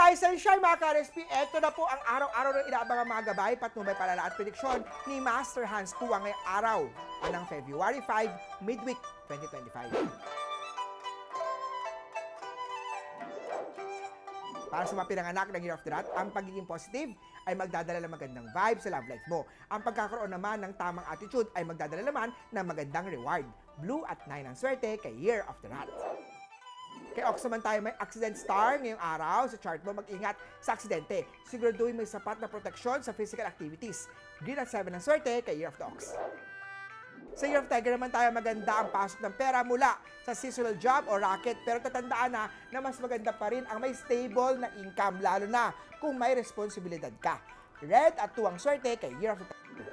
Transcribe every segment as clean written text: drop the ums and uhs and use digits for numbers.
Rise and shine mga ka-RSP! Ito na po ang araw-araw ng inaabangang mga gabay, patnubay, palala at prediksyon ni Master Hans Kua ngayong araw ng February 5, midweek 2025. Para sa mga pinanganak ng Year of the Rat, ang pagiging positive ay magdadala ng magandang vibe sa love life mo. Ang pagkakaroon naman ng tamang attitude ay magdadala naman ng magandang reward. Blue at 9 ang swerte kay Year of the Rat. Kay Ox naman tayo may accident star ngayong araw. Sa chart mo, mag-ingat sa aksidente. Siguraduhin may sapat na proteksyon sa physical activities. Green at 7 ang swerte kay Year of the Ox. Sa Year of Tiger naman tayo, maganda ang pasok ng pera mula sa seasonal job o racket. Pero tatandaan na mas maganda pa rin ang may stable na income, lalo na kung may responsibilidad ka. Red at 2 ang swerte kay Year of the Tiger.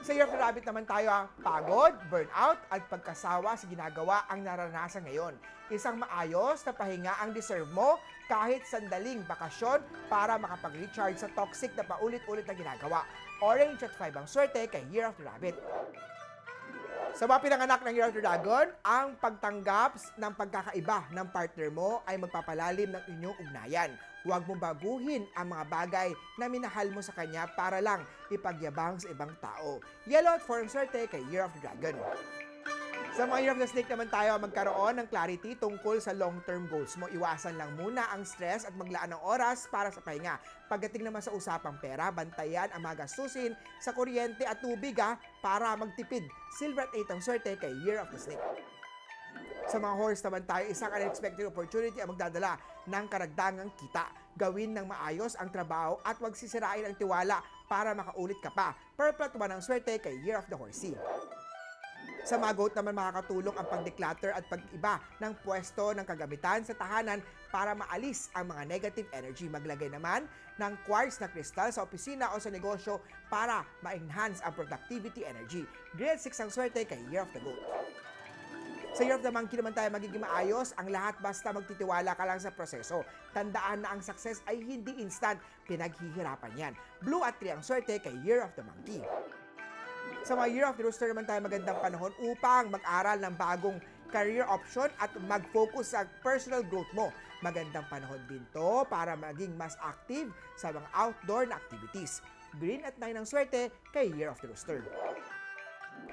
Sa Year of the Rabbit naman tayo, pagod, burnout at pagkasawa sa ginagawa ang naranasan ngayon. Isang maayos na pahinga ang deserve mo kahit sandaling bakasyon para makapag-recharge sa toxic na paulit-ulit na ginagawa. Orange at 5 ang swerte kay Year of the Rabbit. Sa mga pinanganak ng Year of the Dragon, ang pagtanggap ng pagkakaiba ng partner mo ay magpapalalim ng inyong ugnayan. Huwag mong baguhin ang mga bagay na minahal mo sa kanya para lang ipagyabang sa ibang tao. Yellow at 4 ang swerte kay Year of the Dragon. Sa mga Year of the Snake naman tayo, magkaroon ng clarity tungkol sa long-term goals mo. Iwasan lang muna ang stress at maglaan ng oras para sa pahinga. Pagdating naman sa usapang pera, bantayan ang mga gastusin sa kuryente at tubig para magtipid. Silver at 8 ang swerte kay Year of the Snake. Sa mga horse naman tayo, isang unexpected opportunity ang magdadala ng karagdagang kita. Gawin ng maayos ang trabaho at huwag sisirain ang tiwala para makaulit ka pa. Purple at 1 ang swerte kay Year of the Horsey. Sa mga goat naman makakatulong ang pag-declutter at pag-iba ng pwesto ng kagamitan sa tahanan para maalis ang mga negative energy. Maglagay naman ng quartz na kristal sa opisina o sa negosyo para ma-enhance ang productivity energy. Grade 6 ang swerte kay Year of the Goat. Sa Year of the Monkey naman tayo, magiging maayos ang lahat basta magtitiwala ka lang sa proseso. Tandaan na ang success ay hindi instant, pinaghihirapan yan. Blue at 3 ang swerte kay Year of the Monkey. Sa mga Year of the Rooster naman tayo, magandang panahon upang mag-aral ng bagong career option at mag-focus sa personal growth mo. Magandang panahon din to para maging mas active sa mga outdoor na activities. Green at 9 ang swerte kay Year of the Rooster.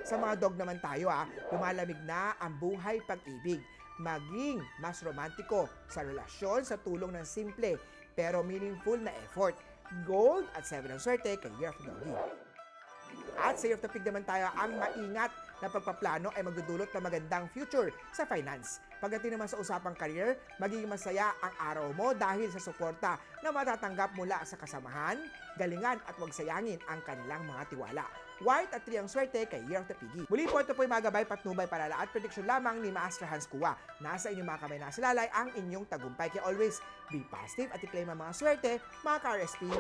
Sa mga dog naman tayo, lumalamig na ang buhay pag-ibig. Maging mas romantiko sa relasyon sa tulong ng simple pero meaningful na effort. Gold at 7 ang swerte kay Year of the Doggy. At sa Year of the Pig naman tayo, ang maingat na pagpaplano ay magdudulot ng magandang future sa finance. Pagdating naman sa usapang career, magiging masaya ang araw mo dahil sa suporta na matatanggap mula sa kasamahan, galingan at huwag sayangin ang kanilang mga tiwala. White at 3 ang swerte kay Year of the Piggy. Muli po, ito po yung mga gabay, patnubay, palala at prediksyon lamang ni Master Hans Kua. Nasa inyong mga kamay nasilalay ang inyong tagumpay. Kaya always be positive at i-claim ang mga swerte, mga ka-RSP.